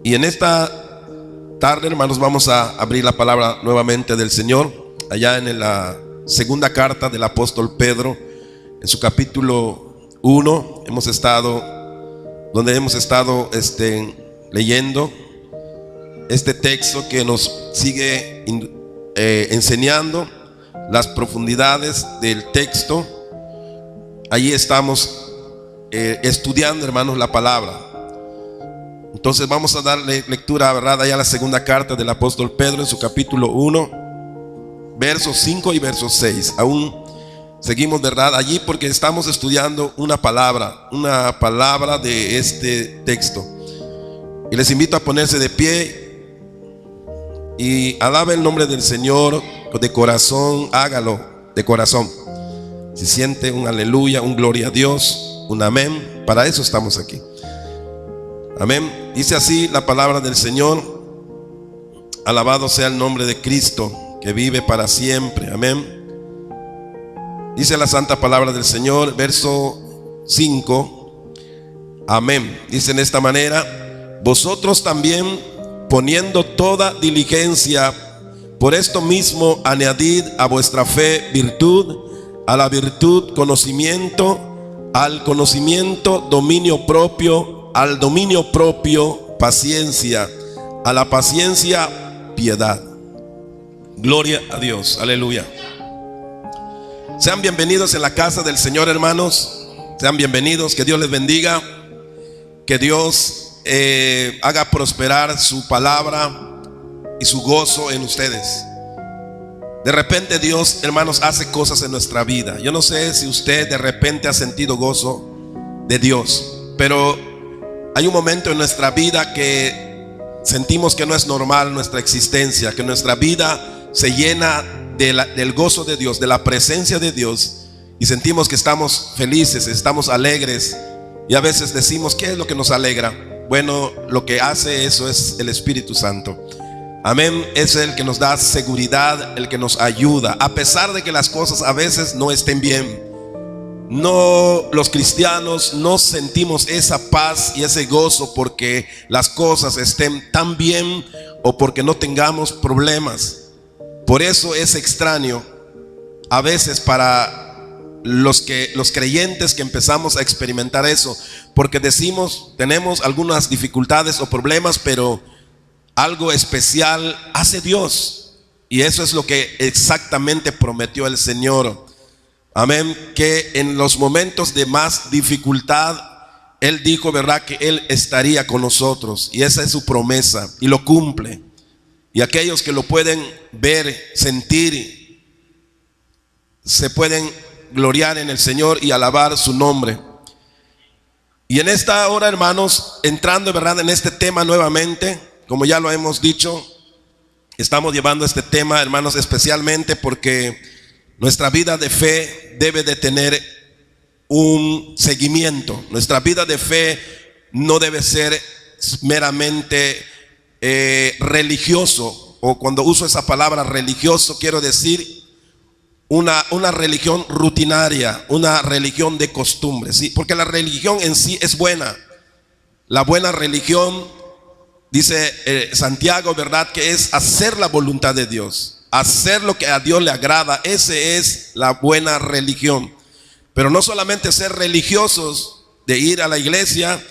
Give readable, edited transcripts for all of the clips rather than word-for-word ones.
Y en esta tarde, hermanos, vamos a abrir la palabra nuevamente del Señor, allá en la segunda carta del apóstol Pedro, en su capítulo 1, donde hemos estado leyendo este texto que nos sigue enseñando las profundidades del texto. Allí estamos estudiando, hermanos, la palabra. Entonces vamos a darle lectura, ¿verdad?, allá a la segunda carta del apóstol Pedro, en su capítulo 1, versos 5 y versos 6. Aún seguimos, ¿verdad?, allí porque estamos estudiando una palabra de este texto. Y les invito a ponerse de pie y alabe el nombre del Señor de corazón. Hágalo de corazón. Si siente un aleluya, un gloria a Dios, un amén, para eso estamos aquí. Amén. Dice así la palabra del Señor. Alabado sea el nombre de Cristo, que vive para siempre. Amén. Dice la santa palabra del Señor, verso 5. Amén. Dice en esta manera: vosotros también, poniendo toda diligencia, por esto mismo añadid a vuestra fe virtud, a la virtud conocimiento, al conocimiento dominio propio, al dominio propio paciencia, a la paciencia piedad. Gloria a Dios, aleluya. Sean bienvenidos en la casa del Señor, hermanos. Sean bienvenidos, que Dios les bendiga, que Dios haga prosperar su palabra y su gozo en ustedes. De repente Dios, hermanos, hace cosas en nuestra vida. Yo no sé si usted de repente ha sentido gozo de Dios, pero hay un momento en nuestra vida que sentimos que no es normal nuestra existencia, que nuestra vida se llena del gozo de Dios, de la presencia de Dios, y sentimos que estamos felices, estamos alegres. Y a veces decimos, ¿qué es lo que nos alegra? Bueno, lo que hace eso es el Espíritu Santo. Amén. Es el que nos da seguridad, el que nos ayuda, a pesar de que las cosas a veces no estén bien. No, los cristianos no sentimos esa paz y ese gozo porque las cosas estén tan bien o porque no tengamos problemas. Por eso es extraño a veces para los creyentes que empezamos a experimentar eso, porque decimos, tenemos algunas dificultades o problemas, pero algo especial hace Dios, y eso es lo que exactamente prometió el Señor. Amén. Que en los momentos de más dificultad Él dijo, ¿verdad?, que Él estaría con nosotros, y esa es su promesa, y lo cumple. Y aquellos que lo pueden ver, sentir, se pueden gloriar en el Señor y alabar su nombre. Y en esta hora, hermanos, entrando, ¿verdad?, en este tema nuevamente, como ya lo hemos dicho, estamos llevando este tema, hermanos, especialmente porque nuestra vida de fe debe de tener un seguimiento. Nuestra vida de fe no debe ser meramente religioso, o cuando uso esa palabra religioso quiero decir una religión rutinaria, una religión de costumbre, ¿sí? Porque la religión en sí es buena. La buena religión, dice Santiago, ¿verdad?, que es hacer la voluntad de Dios, hacer lo que a Dios le agrada. Ese es la buena religión. Pero no solamente ser religiosos de ir a la iglesia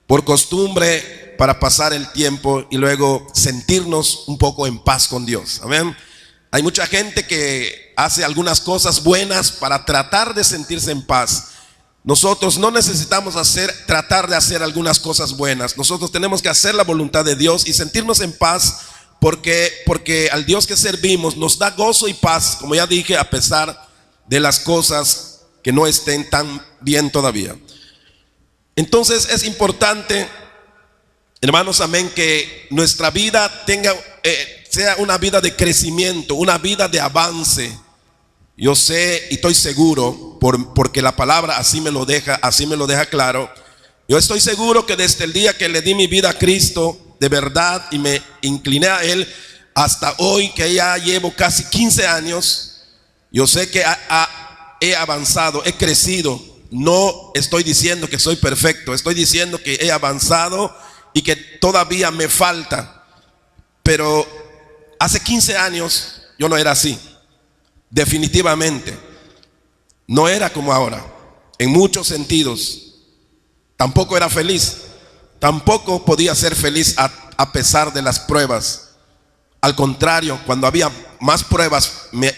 por costumbre para pasar el tiempo y luego sentirnos un poco en paz con Dios. Amén. Hay mucha gente que hace algunas cosas buenas para tratar de sentirse en paz. Nosotros no necesitamos tratar de hacer algunas cosas buenas. Nosotros tenemos que hacer la voluntad de Dios y sentirnos en paz, porque al Dios que servimos nos da gozo y paz, como ya dije, a pesar de las cosas que no estén tan bien todavía. Entonces es importante, hermanos, amén, que nuestra vida sea una vida de crecimiento, una vida de avance. Yo sé y estoy seguro, porque la palabra así me lo deja claro. Yo estoy seguro que desde el día que le di mi vida a Cristo de verdad y me incliné a Él hasta hoy, que ya llevo casi 15 años, yo sé que he avanzado, he crecido. No estoy diciendo que soy perfecto, estoy diciendo que he avanzado y que todavía me falta. Pero hace 15 años yo no era así. Definitivamente. No era como ahora. En muchos sentidos. Tampoco era feliz. Tampoco podía ser feliz a pesar de las pruebas. Al contrario, cuando había más pruebas me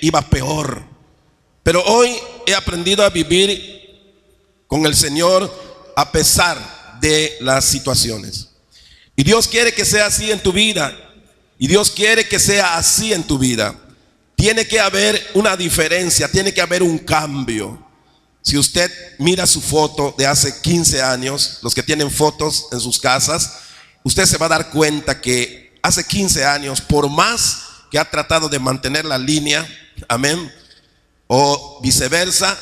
iba peor. Pero hoy he aprendido a vivir con el Señor a pesar de las situaciones. Y Dios quiere que sea así en tu vida. Y Dios quiere que sea así en tu vida. Tiene que haber una diferencia, tiene que haber un cambio. Si usted mira su foto de hace 15 años, los que tienen fotos en sus casas, usted se va a dar cuenta que hace 15 años, por más que ha tratado de mantener la línea, amén, o viceversa,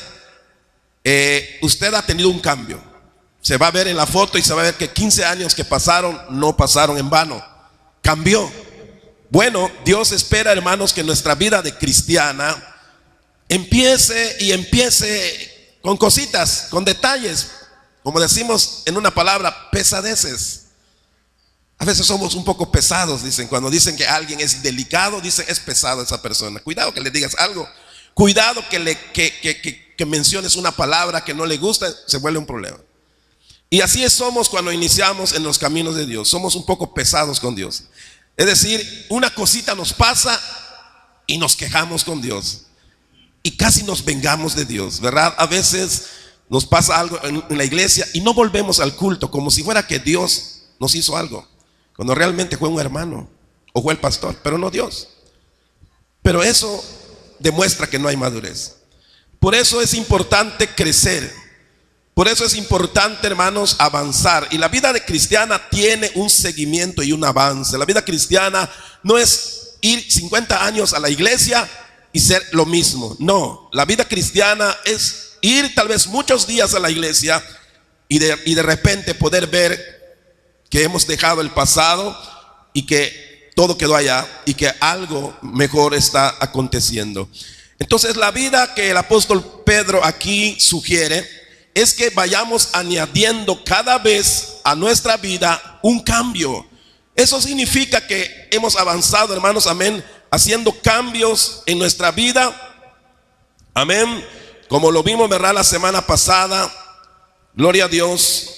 usted ha tenido un cambio. Se va a ver en la foto y se va a ver que 15 años que pasaron no pasaron en vano. Cambió. Bueno, Dios espera, hermanos, que nuestra vida de cristiana empiece con cositas, con detalles, como decimos en una palabra, pesadeces. A veces somos un poco pesados, dicen. Cuando dicen que alguien es delicado, dicen es pesado esa persona. Cuidado que le digas algo. Cuidado que menciones una palabra que no le gusta, se vuelve un problema. Y así somos cuando iniciamos en los caminos de Dios. Somos un poco pesados con Dios. Es decir, una cosita nos pasa y nos quejamos con Dios. Y casi nos vengamos de Dios, ¿verdad? A veces nos pasa algo en la iglesia y no volvemos al culto, como si fuera que Dios nos hizo algo, cuando realmente fue un hermano o fue el pastor, pero no Dios. Pero eso demuestra que no hay madurez. Por eso es importante crecer. Por eso es importante, hermanos, avanzar. Y la vida de cristiana tiene un seguimiento y un avance. La vida cristiana no es ir 50 años a la iglesia y ser lo mismo. No, la vida cristiana es ir tal vez muchos días a la iglesia y de repente poder ver que hemos dejado el pasado y que todo quedó allá y que algo mejor está aconteciendo. Entonces la vida que el apóstol Pedro aquí sugiere es que vayamos añadiendo cada vez a nuestra vida un cambio. Eso significa que hemos avanzado, hermanos, amén, haciendo cambios en nuestra vida, amén, como lo vimos, ¿verdad? La semana pasada, gloria a Dios.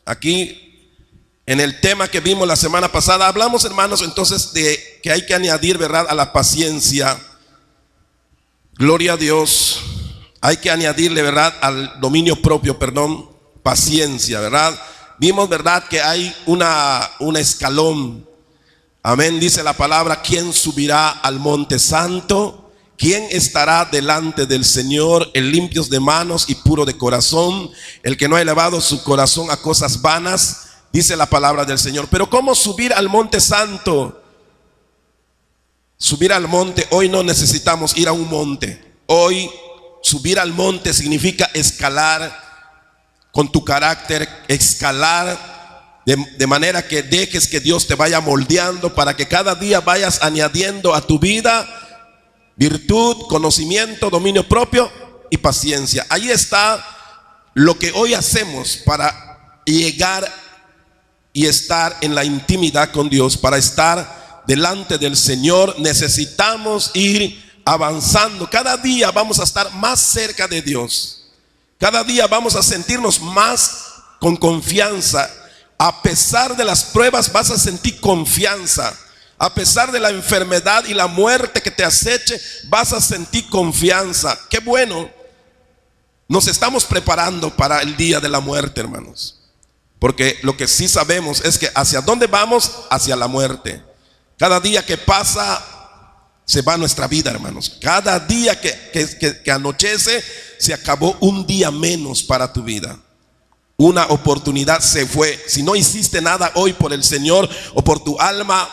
Aquí en el tema que vimos la semana pasada hablamos, hermanos, entonces de que hay que añadir, ¿verdad?, a la paciencia, gloria a Dios. Hay que añadirle, ¿verdad?, al dominio propio, paciencia, ¿verdad? Vimos, ¿verdad?, que hay un escalón. Amén, dice la palabra: ¿quién subirá al monte santo? ¿Quién estará delante del Señor? El limpios de manos y puro de corazón, el que no ha elevado su corazón a cosas vanas, dice la palabra del Señor. Pero ¿cómo subir al monte santo? Subir al monte, hoy no necesitamos ir a un monte. Hoy subir al monte significa escalar con tu carácter, escalar de manera que dejes que Dios te vaya moldeando para que cada día vayas añadiendo a tu vida virtud, conocimiento, dominio propio y paciencia. Ahí está lo que hoy hacemos para llegar y estar en la intimidad con Dios. Para estar delante del Señor necesitamos ir avanzando. Cada día vamos a estar más cerca de Dios. Cada día vamos a sentirnos más con confianza. A pesar de las pruebas vas a sentir confianza. A pesar de la enfermedad y la muerte que te aceche, vas a sentir confianza. Qué bueno. Nos estamos preparando para el día de la muerte, hermanos. Porque lo que sí sabemos es que hacia dónde vamos, hacia la muerte. Cada día que pasa se va nuestra vida, hermanos. Cada día que anochece se acabó un día menos para tu vida. Una oportunidad se fue. Si no hiciste nada hoy por el Señor o por tu alma,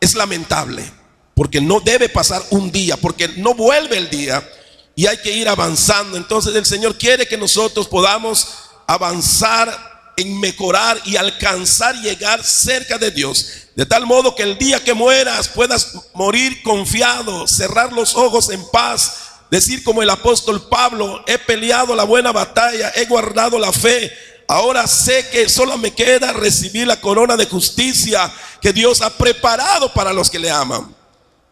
es lamentable, porque no debe pasar un día, porque no vuelve el día y hay que ir avanzando. Entonces el Señor quiere que nosotros podamos avanzar en mejorar y alcanzar y llegar cerca de Dios, de tal modo que el día que mueras puedas morir confiado, cerrar los ojos en paz, decir como el apóstol Pablo: he peleado la buena batalla, he guardado la fe, Ahora sé que solo me queda recibir la corona de justicia que Dios ha preparado para los que le aman.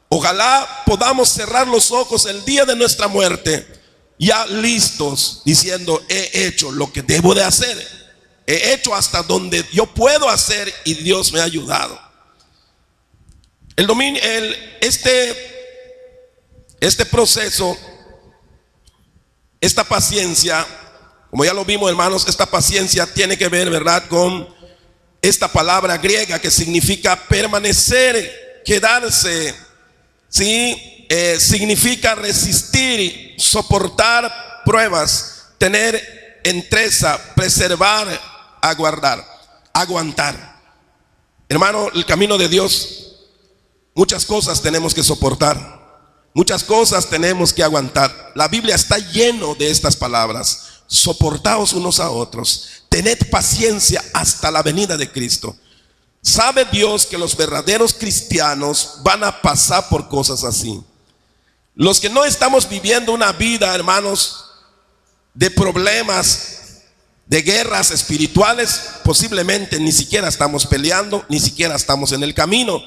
Ojalá podamos cerrar los ojos el día de nuestra muerte, ya listos, diciendo: he hecho lo que debo de hacer, he hecho hasta donde yo puedo hacer y Dios me ha ayudado. Este proceso, esta paciencia, como ya lo vimos, hermanos, esta paciencia tiene que ver, ¿verdad?, con esta palabra griega que significa permanecer, quedarse, ¿sí? Significa resistir, soportar pruebas, tener entrega, preservar, aguantar. Hermano, el camino de Dios, muchas cosas tenemos que soportar, muchas cosas tenemos que aguantar. La Biblia está lleno de estas palabras: soportaos unos a otros, tened paciencia hasta la venida de Cristo. Sabe Dios que los verdaderos cristianos van a pasar por cosas así. Los que no estamos viviendo una vida, hermanos, de problemas, de guerras espirituales, posiblemente ni siquiera estamos peleando, ni siquiera estamos en el camino.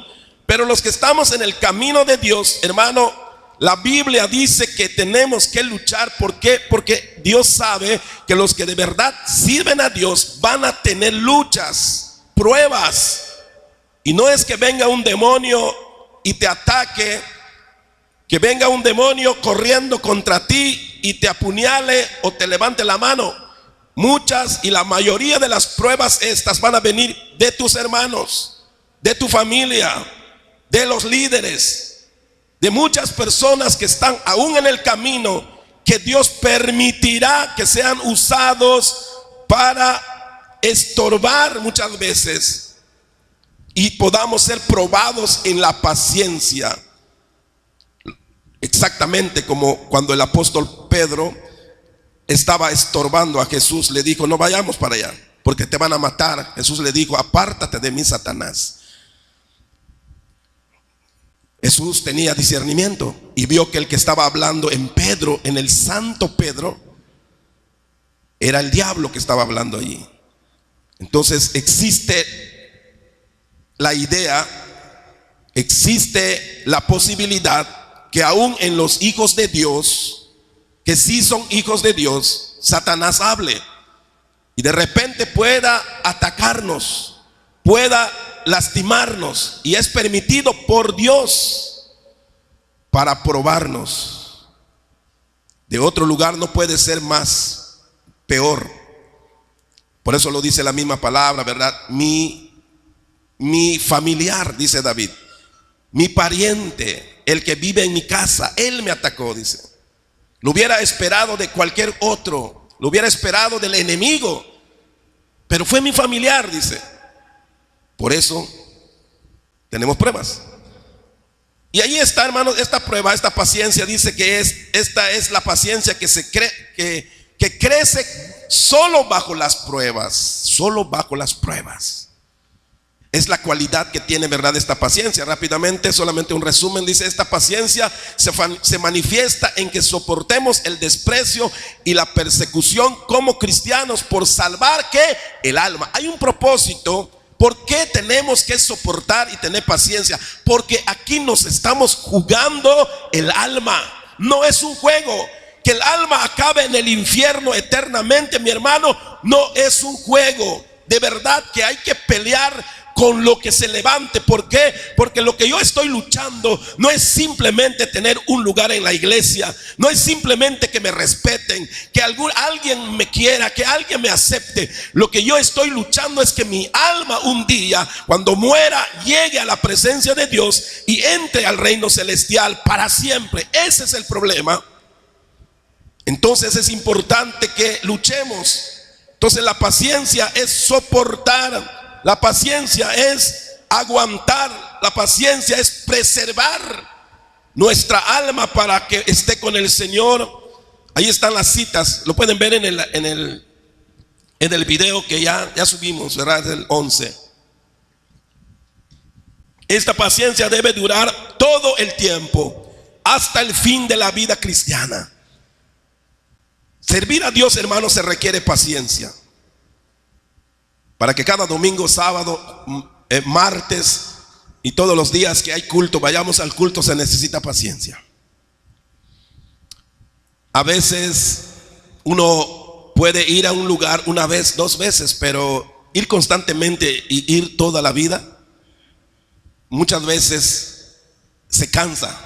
Pero los que estamos en el camino de Dios, hermano, la Biblia dice que tenemos que luchar. ¿Por qué? Porque Dios sabe que los que de verdad sirven a Dios van a tener luchas, pruebas. Y no es que venga un demonio y te ataque, que venga un demonio corriendo contra ti y te apuñale o te levante la mano. Muchas y la mayoría de las pruebas estas van a venir de tus hermanos, de tu familia, de los líderes, de muchas personas que están aún en el camino, que Dios permitirá que sean usados para estorbar muchas veces, y podamos ser probados en la paciencia. Exactamente como cuando el apóstol Pedro estaba estorbando a Jesús, le dijo: no vayamos para allá, porque te van a matar. Jesús le dijo: apártate de mí, Satanás. Jesús tenía discernimiento y vio que el que estaba hablando en Pedro, en el santo Pedro, era el diablo que estaba hablando allí. Entonces existe la idea, existe la posibilidad que aún en los hijos de Dios, que sí son hijos de Dios, Satanás hable y de repente pueda atacarnos, pueda lastimarnos, y es permitido por Dios para probarnos. De otro lugar no puede ser más peor. Por eso lo dice la misma palabra, ¿verdad? Mi familiar, dice David, mi pariente, el que vive en mi casa, él me atacó, dice. Lo hubiera esperado de cualquier otro, lo hubiera esperado del enemigo, pero fue mi familiar, dice. Por eso tenemos pruebas. Y ahí está, hermanos, esta prueba, esta paciencia, dice que esta es la paciencia que crece solo bajo las pruebas, solo bajo las pruebas. Es la cualidad que tiene, ¿verdad?, esta paciencia. Rápidamente, solamente un resumen. Dice: esta paciencia se manifiesta en que soportemos el desprecio y la persecución como cristianos por salvar, ¿qué?, el alma. Hay un propósito. ¿Por qué tenemos que soportar y tener paciencia? Porque aquí nos estamos jugando el alma. No es un juego. Que el alma acabe en el infierno eternamente, mi hermano, no es un juego. De verdad que hay que pelear con lo que se levante. ¿Por qué? Porque lo que yo estoy luchando no es simplemente tener un lugar en la iglesia, no es simplemente que me respeten, que alguien me quiera, que alguien me acepte. Lo que yo estoy luchando es que mi alma un día, cuando muera, llegue a la presencia de Dios y entre al reino celestial para siempre. Ese es el problema. Entonces es importante que luchemos. Entonces la paciencia es soportar. La paciencia es aguantar. La paciencia es preservar nuestra alma para que esté con el Señor. Ahí están las citas. Lo pueden ver en el video que ya subimos, ¿verdad? El 11. Esta paciencia debe durar todo el tiempo, hasta el fin de la vida cristiana. Servir a Dios, hermanos, se requiere paciencia. para que cada domingo, sábado, martes y todos los días que hay culto, vayamos al culto, se necesita paciencia. A veces uno puede ir a un lugar una vez, dos veces, pero ir constantemente y ir toda la vida, muchas veces se cansa,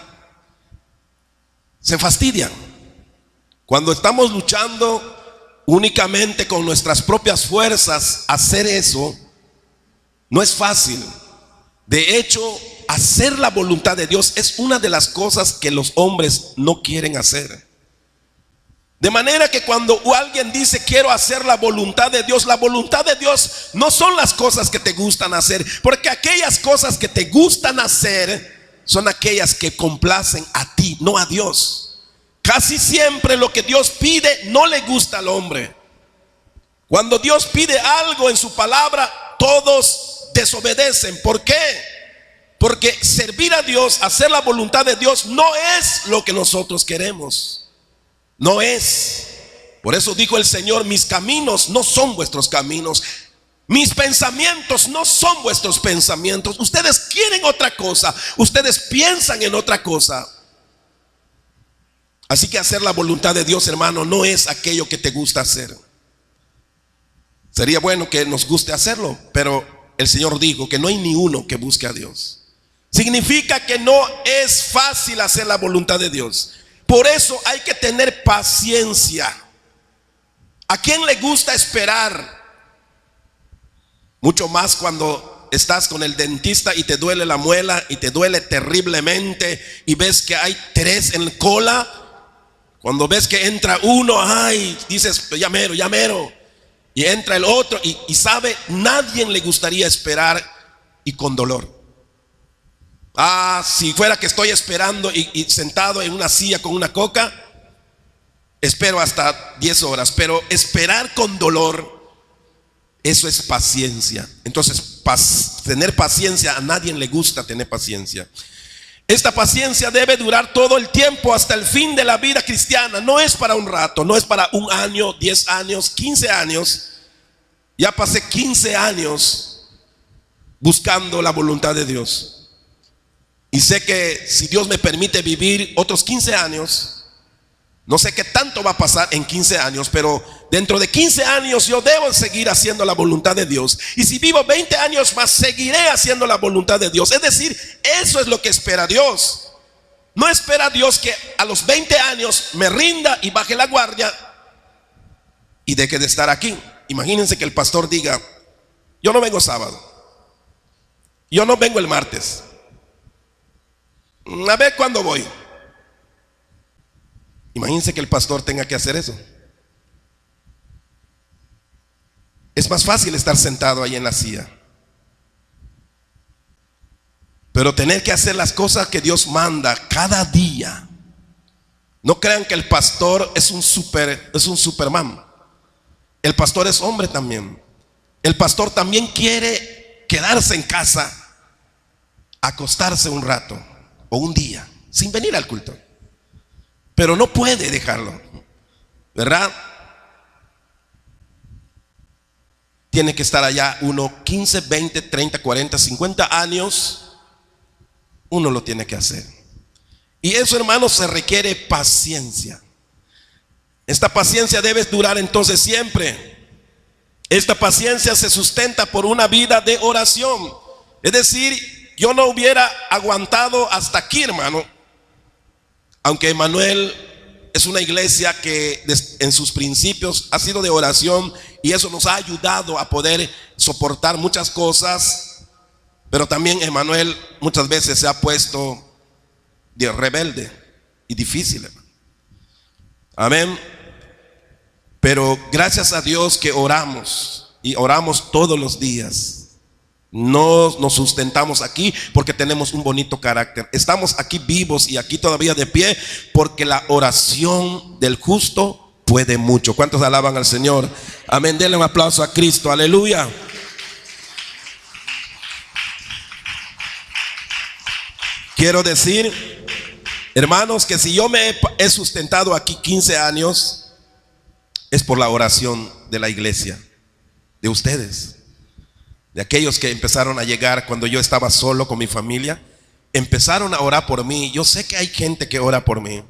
se fastidian. Cuando estamos luchando únicamente con nuestras propias fuerzas, hacer eso no es fácil. De hecho, hacer la voluntad de Dios es una de las cosas que los hombres no quieren hacer. De manera que cuando alguien dice quiero hacer la voluntad de Dios no son las cosas que te gustan hacer, porque aquellas cosas que te gustan hacer son aquellas que complacen a ti, no a Dios. Casi siempre lo que Dios pide no le gusta al hombre. Cuando Dios pide algo en su palabra, todos desobedecen. ¿Por qué? Porque servir a Dios, hacer la voluntad de Dios, no es lo que nosotros queremos. No es. Por eso dijo el Señor: mis caminos no son vuestros caminos, mis pensamientos no son vuestros pensamientos. Ustedes quieren otra cosa, ustedes piensan en otra cosa. Así que hacer la voluntad de Dios, hermano, no es aquello que te gusta hacer. Sería bueno que nos guste hacerlo, pero el Señor dijo que no hay ni uno que busque a Dios. Significa que no es fácil hacer la voluntad de Dios. Por eso hay que tener paciencia. ¿A quién le gusta esperar? Mucho más cuando estás con el dentista y te duele la muela y te duele terriblemente y ves que hay 3 en cola. Cuando ves que entra uno, ay, dices, ya mero, ya mero. Y entra el otro y sabe, nadie le gustaría esperar y con dolor. Si fuera que estoy esperando y sentado en una silla con una coca, espero hasta 10 horas. Pero esperar con dolor, eso es paciencia. Entonces, tener paciencia, a nadie le gusta tener paciencia. Esta paciencia debe durar todo el tiempo hasta el fin de la vida cristiana. No es para un rato, no es para 1 año, 10 años, 15 años. Ya pasé 15 años buscando la voluntad de Dios. Y sé que si Dios me permite vivir otros 15 años, no sé qué tanto va a pasar en 15 años, pero dentro de 15 años yo debo seguir haciendo la voluntad de Dios. Y si vivo 20 años más, seguiré haciendo la voluntad de Dios. Es decir, eso es lo que espera Dios. No espera Dios que a los 20 años me rinda y baje la guardia y deje de estar aquí. Imagínense que el pastor diga: yo no vengo sábado, yo no vengo el martes, a ver cuándo voy. Imagínense que el pastor tenga que hacer eso. Es más fácil estar sentado ahí en la silla, pero tener que hacer las cosas que Dios manda cada día. No crean que el pastor es un Superman. El pastor es hombre también. El pastor también quiere quedarse en casa, acostarse un rato o un día sin venir al culto, pero no puede dejarlo, ¿verdad? Tiene que estar allá uno 15, 20, 30, 40, 50 años. Uno lo tiene que hacer. Y eso, hermanos, se requiere paciencia. Esta paciencia debe durar entonces siempre. Esta paciencia se sustenta por una vida de oración. Es decir, yo no hubiera aguantado hasta aquí, hermano, aunque Emmanuel es una iglesia que en sus principios ha sido de oración, y eso nos ha ayudado a poder soportar muchas cosas. Pero también Emmanuel muchas veces se ha puesto de rebelde y difícil, hermano. Amén. Pero gracias a Dios que oramos, y oramos todos los días. No nos sustentamos aquí porque tenemos un bonito carácter. Estamos aquí vivos y aquí todavía de pie porque la oración del justo puede mucho. ¿Cuántos alaban al Señor? Amén. Denle un aplauso a Cristo. Aleluya. Quiero decir, hermanos, que si yo me he sustentado aquí 15 años, es por la oración de la iglesia, de ustedes. de aquellos que empezaron a llegar cuando yo estaba solo con mi familia, empezaron a orar por mí. Yo sé que hay gente que ora por mí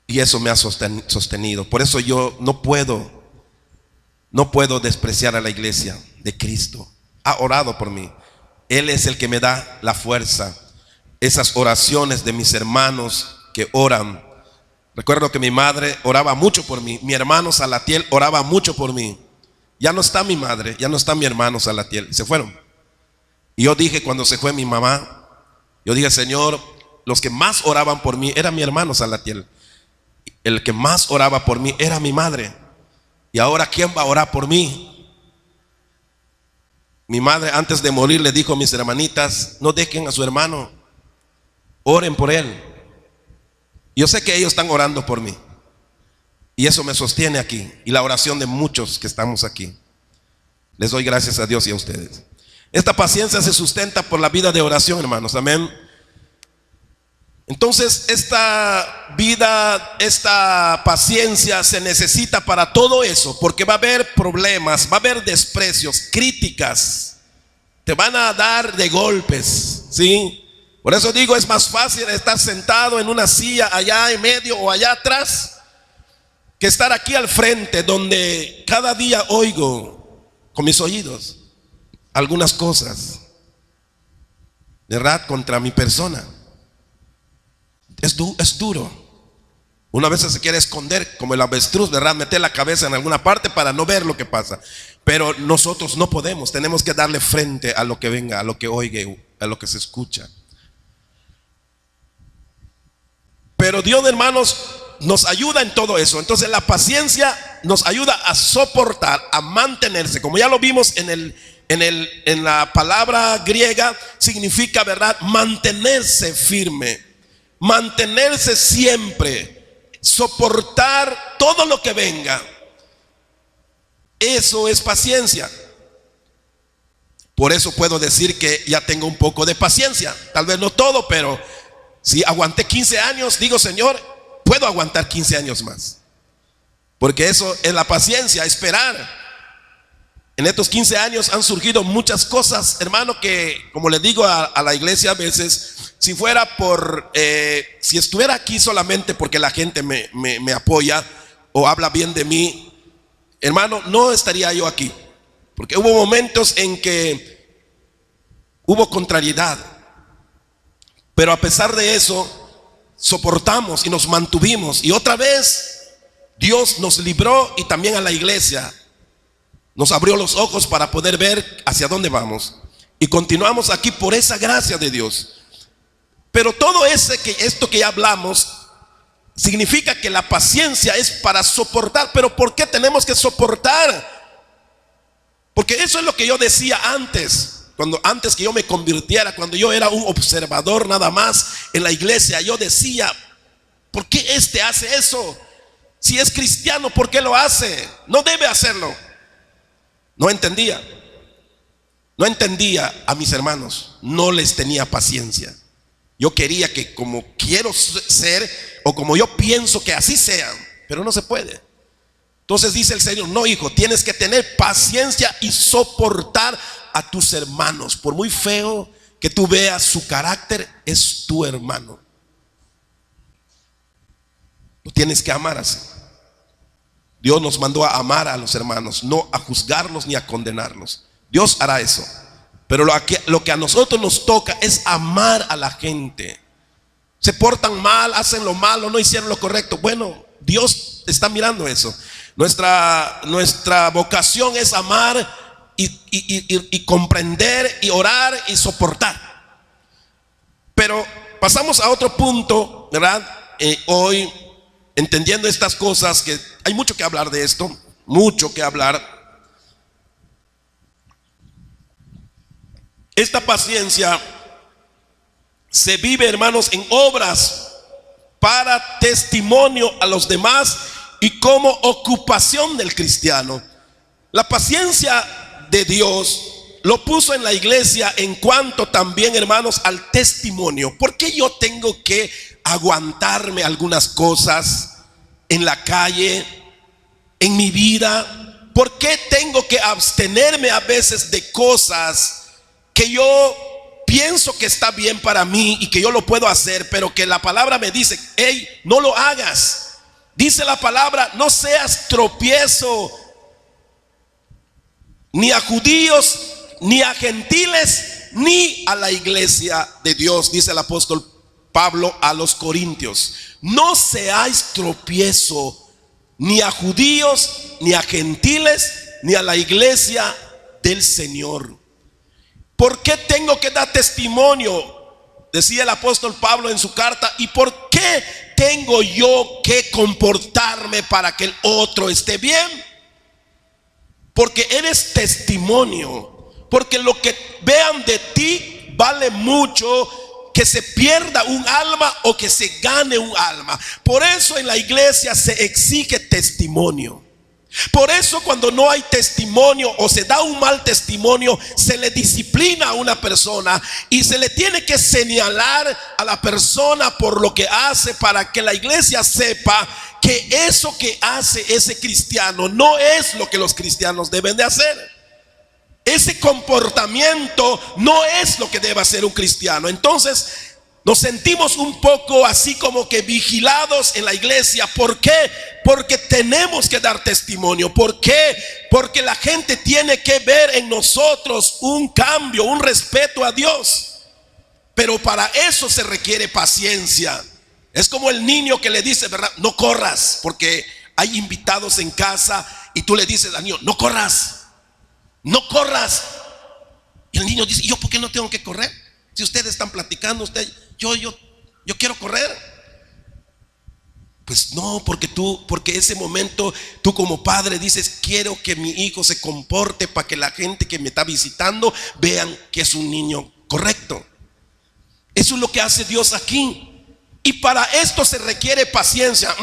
y eso me ha sostenido. Por eso yo no puedo despreciar a la iglesia de Cristo. Ha orado por mí. Él es el que me da la fuerza. Esas oraciones de mis hermanos que oran. Recuerdo que mi madre oraba mucho por mí. Mi hermano Salatiel oraba mucho por mí. Ya no está mi madre, ya no está mi hermano Salatiel. Se fueron. Y yo dije cuando se fue mi mamá, yo dije, Señor, los que más oraban por mí era mi hermano Salatiel. El que más oraba por mí era mi madre. Y ahora, ¿quién va a orar por mí? Mi madre antes de morir le dijo a mis hermanitas, no dejen a su hermano, oren por él. Yo sé que ellos están orando por mí y eso me sostiene aquí, y la oración de muchos que estamos aquí. Les doy gracias a Dios y a ustedes. Esta paciencia se sustenta por la vida de oración, hermanos, amén. Entonces esta vida, esta paciencia se necesita para todo eso, porque va a haber problemas, va a haber desprecios, críticas, te van a dar de golpes, ¿sí? Por eso digo, es más fácil estar sentado en una silla allá en medio o allá atrás que estar aquí al frente, donde cada día oigo con mis oídos algunas cosas, ¿verdad?, contra mi persona. Es duro. Una vez se quiere esconder como el avestruz, ¿verdad?, meter la cabeza en alguna parte para no ver lo que pasa. Pero nosotros no podemos, tenemos que darle frente a lo que venga, a lo que oiga, a lo que se escucha. Pero Dios, hermanos, nos ayuda en todo eso. Entonces la paciencia nos ayuda a soportar, a mantenerse. Como ya lo vimos en la palabra griega, significa, ¿verdad?, mantenerse firme, mantenerse siempre, soportar todo lo que venga. Eso es paciencia. Por eso puedo decir que ya tengo un poco de paciencia. Tal vez no todo, pero si aguanté 15 años, digo, Señor, puedo aguantar 15 años más. Porque eso es la paciencia, esperar. En estos 15 años han surgido muchas cosas, hermano, que como les digo a la iglesia a veces, si fuera si estuviera aquí solamente porque la gente me apoya o habla bien de mí, hermano, no estaría yo aquí. Porque hubo momentos en que hubo contrariedad. Pero a pesar de eso, soportamos y nos mantuvimos. Y otra vez, Dios nos libró y también a la iglesia nos abrió los ojos para poder ver hacia dónde vamos. Y continuamos aquí por esa gracia de Dios. Pero todo esto que ya hablamos, significa que la paciencia es para soportar. Pero ¿por qué tenemos que soportar? Porque eso es lo que yo decía antes. Antes que yo me convirtiera, cuando yo era un observador nada más en la iglesia, yo decía, ¿por qué este hace eso? Si es cristiano, ¿por qué lo hace? No debe hacerlo. No entendía a mis hermanos, no les tenía paciencia. Yo quería que como quiero ser o como yo pienso que así sean, pero no se puede. Entonces dice el Señor, no, hijo, tienes que tener paciencia y soportar a tus hermanos. Por muy feo que tú veas su carácter, es tu hermano. Lo tienes que amar así. Dios nos mandó a amar a los hermanos, no a juzgarlos ni a condenarlos. Dios hará eso. Pero lo que a nosotros nos toca es amar a la gente. Se portan mal, hacen lo malo, no hicieron lo correcto. Bueno, Dios está mirando eso. Nuestra vocación es amar y comprender y orar y soportar. Pero pasamos a otro punto, ¿verdad? Hoy, entendiendo estas cosas, que hay mucho que hablar de esto, mucho que hablar. Esta paciencia se vive, hermanos, en obras para testimonio a los demás y como ocupación del cristiano. La paciencia de Dios lo puso en la iglesia en cuanto también, hermanos, al testimonio. ¿Por qué yo tengo que aguantarme algunas cosas en la calle, en mi vida? ¿Por qué tengo que abstenerme a veces de cosas que yo pienso que está bien para mí y que yo lo puedo hacer, pero que la palabra me dice, hey, no lo hagas? Dice la palabra, no seas tropiezo ni a judíos, ni a gentiles, ni a la iglesia de Dios. Dice el apóstol Pablo a los corintios, no seáis tropiezo ni a judíos, ni a gentiles, ni a la iglesia del Señor. ¿Por qué tengo que dar testimonio? Decía el apóstol Pablo en su carta. ¿Y por qué tengo yo que comportarme para que el otro esté bien? Porque eres testimonio. Porque lo que vean de ti vale mucho, que se pierda un alma o que se gane un alma. Por eso en la iglesia se exige testimonio. Por eso cuando no hay testimonio o se da un mal testimonio, se le disciplina a una persona y se le tiene que señalar a la persona por lo que hace, para que la iglesia sepa que eso que hace ese cristiano no es lo que los cristianos deben de hacer. Ese comportamiento no es lo que debe hacer un cristiano. Entonces nos sentimos un poco así como que vigilados en la iglesia. ¿Por qué? Porque tenemos que dar testimonio. ¿Por qué? Porque la gente tiene que ver en nosotros un cambio, un respeto a Dios. Pero para eso se requiere paciencia. Es como el niño que le dice, ¿verdad? No corras, porque hay invitados en casa y tú le dices al niño, no corras. No corras. Y el niño dice, ¿yo por qué no tengo que correr? Si ustedes están platicando, yo quiero correr. Pues no, porque ese momento tú como padre dices, quiero que mi hijo se comporte para que la gente que me está visitando vean que es un niño correcto. Eso es lo que hace Dios aquí. Y para esto se requiere paciencia.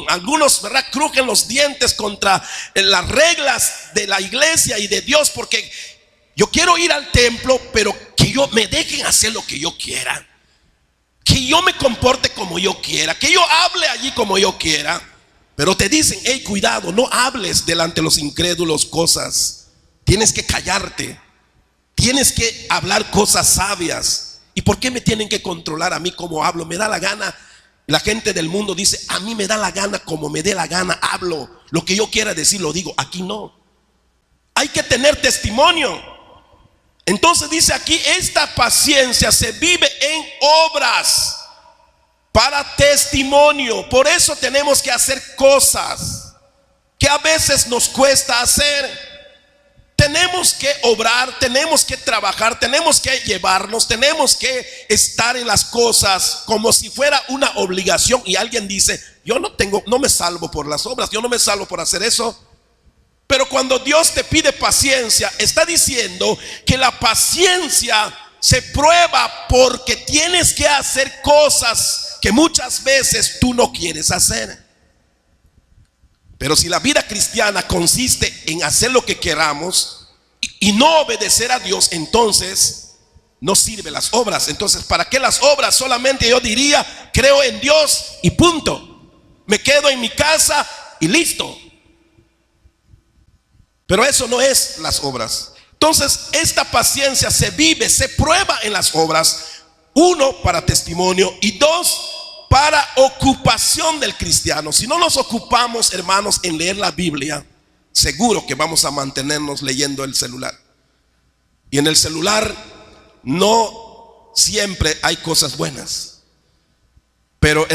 Algunos, ¿verdad?, crujen los dientes contra las reglas de la iglesia y de Dios, porque yo quiero ir al templo, pero que me dejen hacer lo que yo quiera, que yo me comporte como yo quiera, que yo hable allí como yo quiera. Pero te dicen, hey, cuidado, no hables delante de los incrédulos cosas. Tienes que callarte. Tienes que hablar cosas sabias. ¿Y por qué me tienen que controlar a mí como hablo? Me da la gana. La gente del mundo dice, a mí me da la gana, como me dé la gana hablo. Lo que yo quiera decir lo digo. Aquí no. Hay que tener testimonio. Entonces dice aquí, esta paciencia se vive en obras para testimonio. Por eso tenemos que hacer cosas que a veces nos cuesta hacer. Tenemos que obrar, tenemos que trabajar, tenemos que llevarnos, tenemos que estar en las cosas como si fuera una obligación. Y alguien dice, yo no me salvo por las obras, yo no me salvo por hacer eso. Pero cuando Dios te pide paciencia, está diciendo que la paciencia se prueba porque tienes que hacer cosas que muchas veces tú no quieres hacer. Pero si la vida cristiana consiste en hacer lo que queramos y no obedecer a Dios, entonces no sirven las obras. Entonces, ¿para qué las obras? Solamente yo diría, creo en Dios y punto. Me quedo en mi casa y listo. Pero eso no es las obras. Entonces, esta paciencia se vive, se prueba en las obras. Uno, para testimonio, y dos, para ocupación del cristiano. Si no nos ocupamos, hermanos, en leer la Biblia, seguro que vamos a mantenernos leyendo el celular. Y en el celular no siempre hay cosas buenas. Pero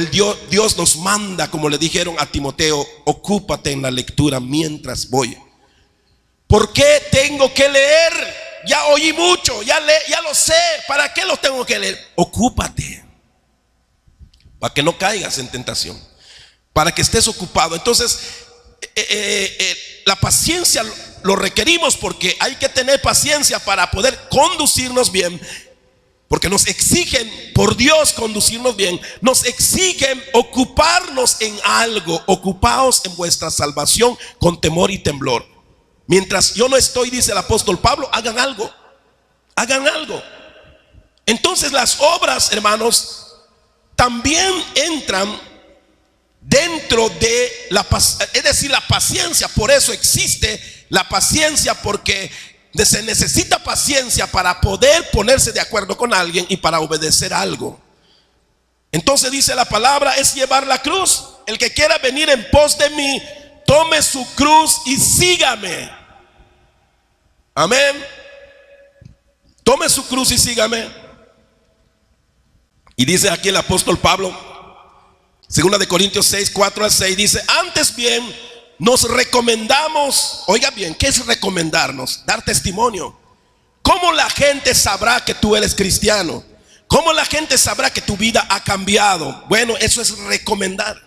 Dios nos manda, como le dijeron a Timoteo, ocúpate en la lectura mientras voy. ¿Por qué tengo que leer? Ya oí mucho, ya lo sé. ¿Para qué lo tengo que leer? Ocúpate, para que no caigas en tentación, para que estés ocupado. Entonces, la paciencia lo requerimos porque hay que tener paciencia para poder conducirnos bien. Porque nos exigen por Dios conducirnos bien. Nos exigen ocuparnos en algo. Ocupaos en vuestra salvación con temor y temblor. Mientras yo no estoy, dice el apóstol Pablo, hagan algo. Hagan algo. Entonces las obras, hermanos, también entran dentro de es decir, la paciencia. Por eso existe la paciencia, porque se necesita paciencia para poder ponerse de acuerdo con alguien y para obedecer algo. Entonces dice la palabra, es llevar la cruz. El que quiera venir en pos de mí, tome su cruz y sígame. Amén. Tome su cruz y sígame. Y dice aquí el apóstol Pablo, 2 Corintios 6, 4 al 6, dice: antes bien nos recomendamos. Oiga bien, ¿qué es recomendarnos? Dar testimonio. ¿Cómo la gente sabrá que tú eres cristiano? ¿Cómo la gente sabrá que tu vida ha cambiado? Bueno, eso es recomendar.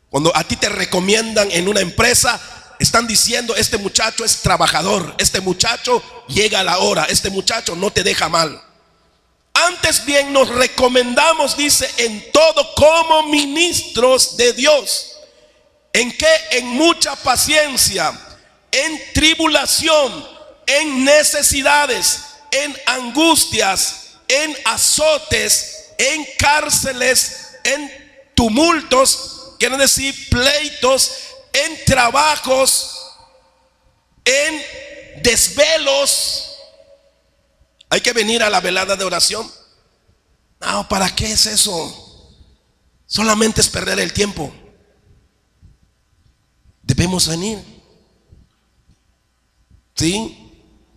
Cuando a ti te recomiendan en una empresa, están diciendo: este muchacho es trabajador, este muchacho llega a la hora, este muchacho no te deja mal. Antes bien nos recomendamos, dice, en todo como ministros de Dios. ¿En qué? En mucha paciencia, en tribulación, en necesidades, en angustias, en azotes, en cárceles, en tumultos, quiere decir pleitos, en trabajos, en desvelos. Hay que venir a la velada de oración. No, ¿para qué es eso? Solamente es perder el tiempo. Debemos venir. ¿Sí?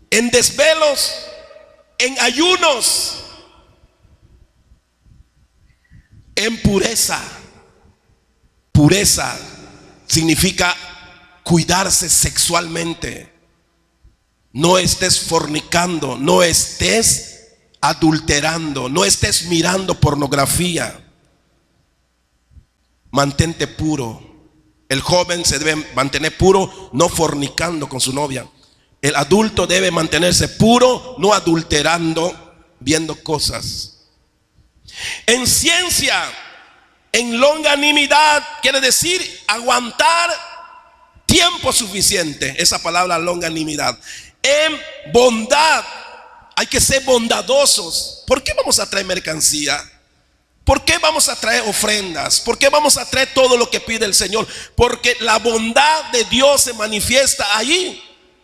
En desvelos, en ayunos, en pureza. Pureza significa cuidarse sexualmente. No estés fornicando, no estés adulterando, no estés mirando pornografía. Mantente puro. El joven se debe mantener puro, no fornicando con su novia. El adulto debe mantenerse puro, no adulterando, viendo cosas. En ciencia, en longanimidad, quiere decir aguantar tiempo suficiente. Esa palabra, longanimidad. En bondad, hay que ser bondadosos. ¿Por qué vamos a traer mercancía? ¿Por qué vamos a traer ofrendas? ¿Por qué vamos a traer todo lo que pide el Señor? Porque la bondad de Dios se manifiesta allí.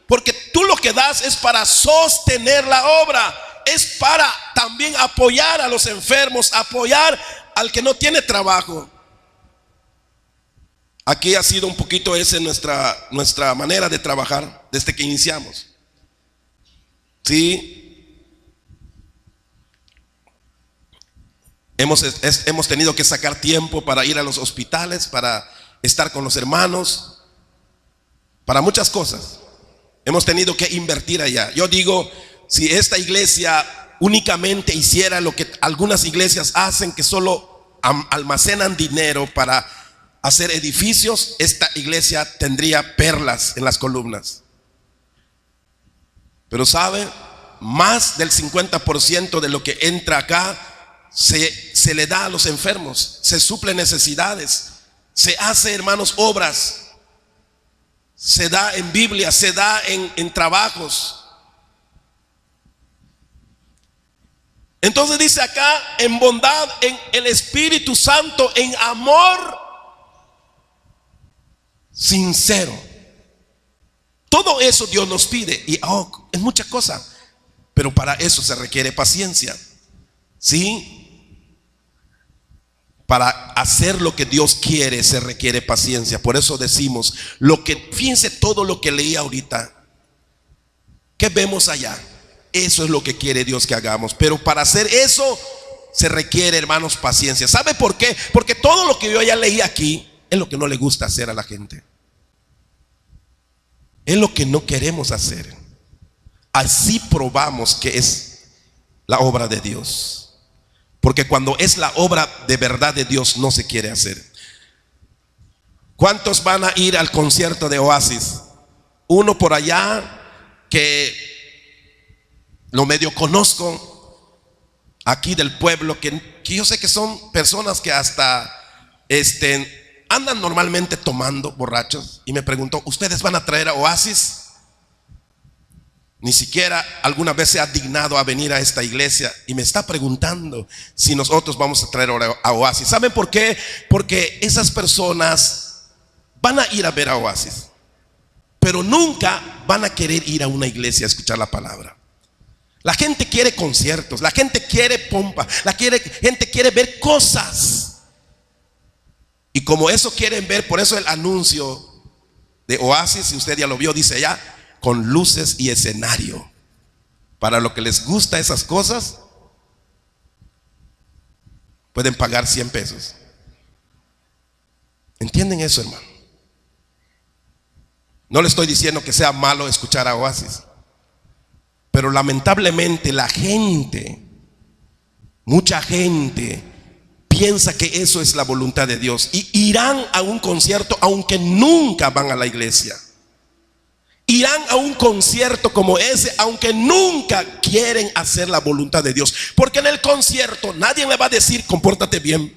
Porque tú lo que das es para sostener la obra. Es para también apoyar a los enfermos, apoyar al que no tiene trabajo. Aquí ha sido un poquito esa nuestra manera de trabajar desde que iniciamos. Sí, hemos tenido que sacar tiempo para ir a los hospitales, para estar con los hermanos, para muchas cosas. Hemos tenido que invertir allá. Yo digo, si esta iglesia únicamente hiciera lo que algunas iglesias hacen, que solo almacenan dinero para hacer edificios, esta iglesia tendría perlas en las columnas. Pero sabe, más del 50% de lo que entra acá se le da a los enfermos, se suplen necesidades, se hace, hermanos, obras, se da en Biblia, se da en trabajos. Entonces dice acá, en bondad, en el Espíritu Santo, en amor sincero. Todo eso Dios nos pide. Y es mucha cosa. Pero para eso se requiere paciencia. ¿Sí? Para hacer lo que Dios quiere se requiere paciencia. Por eso decimos, fíjense todo lo que leí ahorita. ¿Qué vemos allá? Eso es lo que quiere Dios que hagamos. Pero para hacer eso se requiere, hermanos, paciencia. ¿Sabe por qué? Porque todo lo que yo ya leí aquí es lo que no le gusta hacer a la gente. Es lo que no queremos hacer. Así probamos que es la obra de Dios. Porque cuando es la obra de verdad de Dios, no se quiere hacer. ¿Cuántos van a ir al concierto de Oasis? Uno por allá que lo medio conozco, aquí del pueblo, que yo sé que son personas que hasta andan normalmente tomando, borrachos. Y me preguntó, ¿ustedes van a traer a Oasis? Ni siquiera alguna vez se ha dignado a venir a esta iglesia y me está preguntando si nosotros vamos a traer a Oasis. ¿Saben por qué? Porque esas personas van a ir a ver a Oasis, pero nunca van a querer ir a una iglesia a escuchar la palabra. La gente quiere conciertos, la gente quiere pompa, gente quiere ver cosas. Y como eso quieren ver, por eso el anuncio de Oasis, si usted ya lo vio, dice ya, con luces y escenario. Para lo que les gusta esas cosas, pueden pagar 100 pesos. ¿Entienden eso, hermano? No le estoy diciendo que sea malo escuchar a Oasis, pero lamentablemente la gente, mucha gente, piensa que eso es la voluntad de Dios y irán a un concierto aunque nunca van a la iglesia. Irán a un concierto como ese aunque nunca quieren hacer la voluntad de Dios, porque en el concierto nadie le va a decir compórtate bien,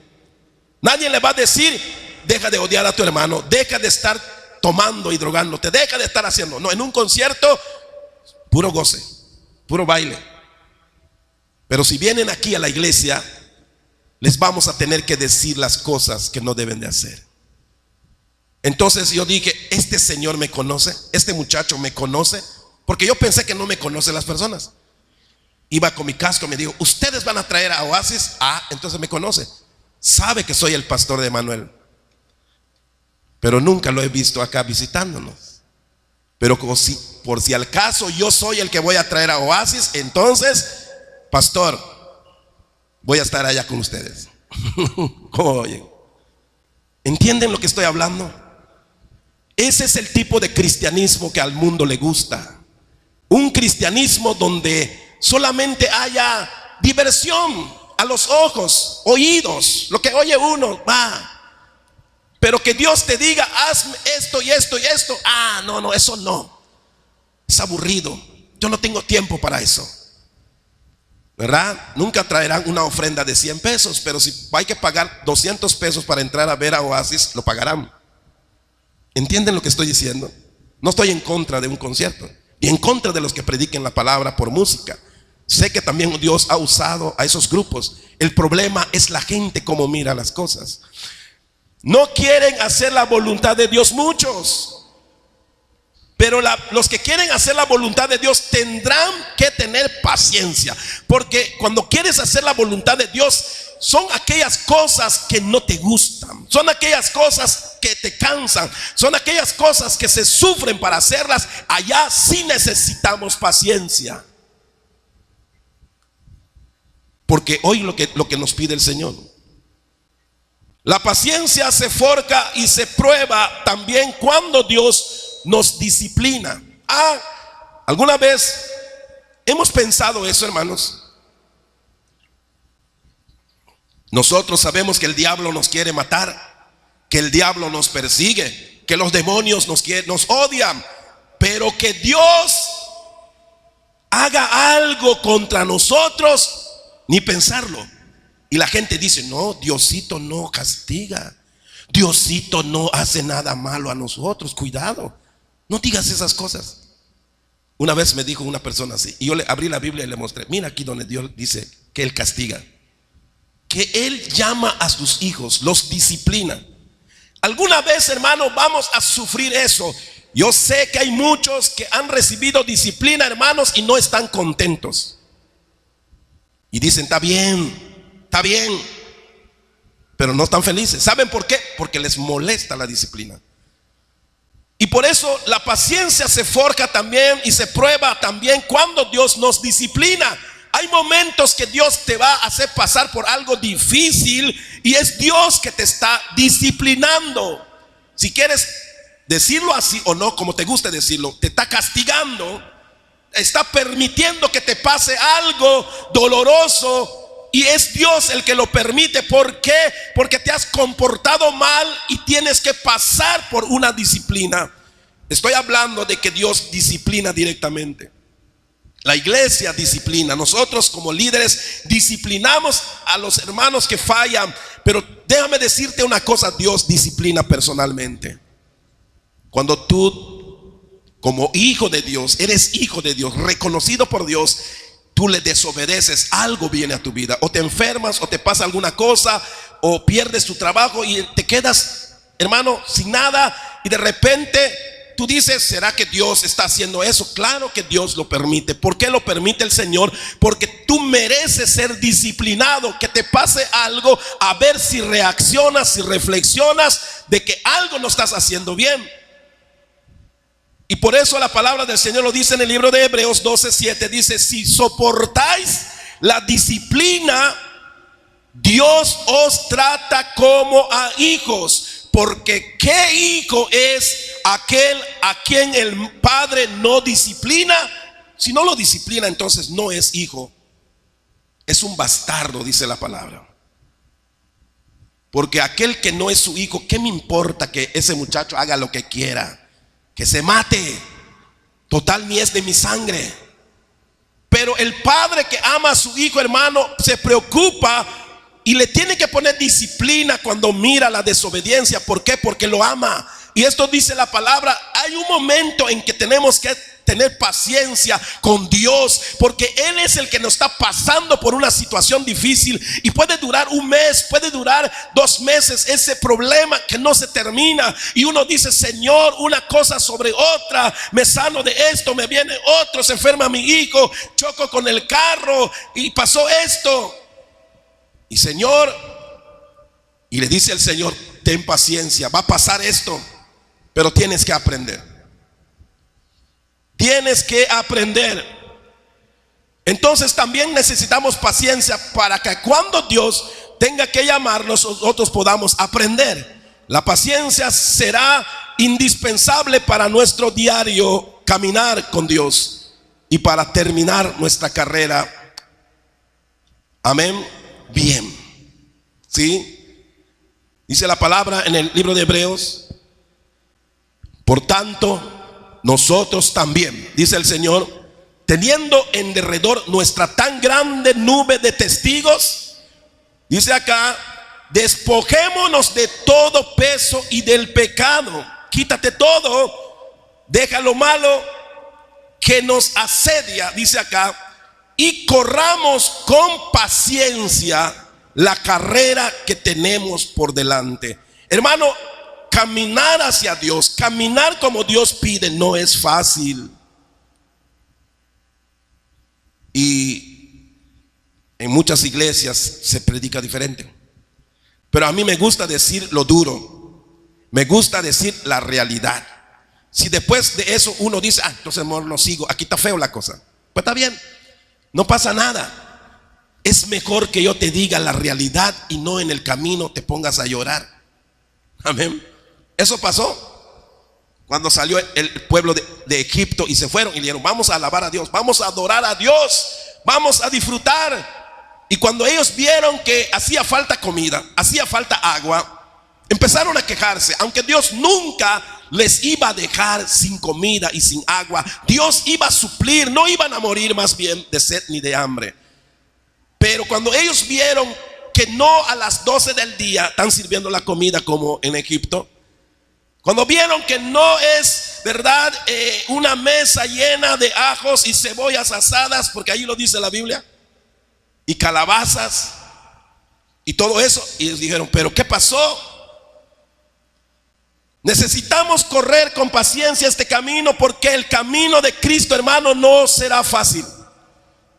nadie le va a decir deja de odiar a tu hermano, deja de estar tomando y drogándote, deja de estar haciendo. No, en un concierto puro goce, puro baile. Pero si vienen aquí a la iglesia, les vamos a tener que decir las cosas que no deben de hacer. Entonces yo dije, este señor me conoce, este muchacho me conoce, porque yo pensé que no me conocen las personas. Iba con mi casco y me dijo, ustedes van a traer a Oasis. Ah, entonces me conoce, sabe que soy el pastor de Emanuel, pero nunca lo he visto acá visitándonos. Pero por si al caso yo soy el que voy a traer a Oasis, entonces, pastor, voy a estar allá con ustedes. ¿Cómo oyen? ¿Entienden lo que estoy hablando? Ese es el tipo de cristianismo que al mundo le gusta. Un cristianismo donde solamente haya diversión a los ojos, oídos, lo que oye uno, va. Pero que Dios te diga, hazme esto y esto y esto. Ah, no, eso no. Es aburrido. Yo no tengo tiempo para eso. ¿Verdad? Nunca traerán una ofrenda de 100 pesos, pero si hay que pagar 200 pesos para entrar a ver a Oasis, lo pagarán. ¿Entienden lo que estoy diciendo? No estoy en contra de un concierto y en contra de los que prediquen la palabra por música. Sé que también Dios ha usado a esos grupos. El problema es la gente cómo mira las cosas. No quieren hacer la voluntad de Dios muchos, pero los que quieren hacer la voluntad de Dios tendrán que tener paciencia, porque cuando quieres hacer la voluntad de Dios son aquellas cosas que no te gustan, son aquellas cosas que te cansan, son aquellas cosas que se sufren para hacerlas. Allá sí necesitamos paciencia, porque hoy lo que nos pide el Señor, la paciencia se forja y se prueba también cuando Dios nos disciplina. ¿Alguna vez hemos pensado eso, hermanos? Nosotros sabemos que el diablo nos quiere matar, que el diablo nos persigue, que los demonios nos odian, pero que Dios haga algo contra nosotros, ni pensarlo. Y la gente dice, no, Diosito no castiga, Diosito no hace nada malo a nosotros, cuidado, no digas esas cosas. Una vez me dijo una persona así, y yo le abrí la Biblia y le mostré, mira aquí donde Dios dice que Él castiga, que Él llama a sus hijos, los disciplina. Alguna vez, hermano, vamos a sufrir eso. Yo sé que hay muchos que han recibido disciplina, hermanos, y no están contentos. Y dicen, está bien, pero no están felices. ¿Saben por qué? Porque les molesta la disciplina. Y por eso la paciencia se forja también y se prueba también cuando Dios nos disciplina. Hay momentos que Dios te va a hacer pasar por algo difícil y es Dios que te está disciplinando. Si quieres decirlo así o no, como te guste decirlo, te está castigando, está permitiendo que te pase algo doloroso. Y es Dios el que lo permite. ¿Por qué? Porque te has comportado mal y tienes que pasar por una disciplina. Estoy hablando de que Dios disciplina directamente. La iglesia disciplina. Nosotros como líderes disciplinamos a los hermanos que fallan. Pero déjame decirte una cosa, Dios disciplina personalmente. Cuando tú como hijo de Dios, eres hijo de Dios, reconocido por Dios, tú le desobedeces, algo viene a tu vida. O te enfermas, o te pasa alguna cosa, o pierdes tu trabajo y te quedas, hermano, sin nada. Y de repente tú dices, ¿será que Dios está haciendo eso? Claro que Dios lo permite. ¿Por qué lo permite el Señor? Porque tú mereces ser disciplinado, que te pase algo, a ver si reaccionas, si reflexionas de que algo no estás haciendo bien. Y por eso la palabra del Señor lo dice en el libro de Hebreos 12:7. Dice, si soportáis la disciplina, Dios os trata como a hijos. Porque ¿qué hijo es aquel a quien el padre no disciplina? Si no lo disciplina, entonces no es hijo, es un bastardo, dice la palabra. Porque aquel que no es su hijo, ¿qué me importa que ese muchacho haga lo que quiera? Que se mate, total ni es de mi sangre. Pero el padre que ama a su hijo, hermano, se preocupa y le tiene que poner disciplina cuando mira la desobediencia. ¿Por qué? Porque lo ama. Y esto dice la palabra, hay un momento en que tenemos que tener paciencia con Dios, porque Él es el que nos está pasando por una situación difícil, y puede durar un mes, puede durar 2 meses, ese problema que no se termina, y uno dice, Señor, una cosa sobre otra, me sano de esto, me viene otro, se enferma mi hijo, choco con el carro y pasó esto. Y Señor, y le dice el Señor, ten paciencia, va a pasar esto, pero tienes que aprender. Tienes que aprender. Entonces también necesitamos paciencia para que cuando Dios tenga que llamarnos, nosotros podamos aprender. La paciencia será indispensable para nuestro diario caminar con Dios y para terminar nuestra carrera. Amén. Bien. ¿Sí? Dice la palabra en el libro de Hebreos, por tanto, nosotros también, dice el Señor, teniendo en derredor nuestra tan grande nube de testigos, dice acá, despojémonos de todo peso y del pecado. Quítate todo, deja lo malo que nos asedia, dice acá, y corramos con paciencia la carrera que tenemos por delante. Hermano, caminar hacia Dios, caminar como Dios pide, no es fácil. Y en muchas iglesias se predica diferente. Pero a mí me gusta decir lo duro, me gusta decir la realidad. Si después de eso uno dice, entonces amor, no sigo, aquí está feo la cosa, pues está bien, no pasa nada. Es mejor que yo te diga la realidad y no en el camino te pongas a llorar. Amén. Eso pasó cuando salió el pueblo de Egipto y se fueron y dijeron, vamos a alabar a Dios, vamos a adorar a Dios, vamos a disfrutar. Y cuando ellos vieron que hacía falta comida, hacía falta agua, empezaron a quejarse. Aunque Dios nunca les iba a dejar sin comida y sin agua, Dios iba a suplir, no iban a morir más bien de sed ni de hambre. Pero cuando ellos vieron que no a las 12 del día están sirviendo la comida como en Egipto, cuando vieron que no es, ¿verdad?, una mesa llena de ajos y cebollas asadas, porque ahí lo dice la Biblia, y calabazas y todo eso, y ellos dijeron, ¿pero qué pasó? Necesitamos correr con paciencia este camino, porque el camino de Cristo, hermano, no será fácil.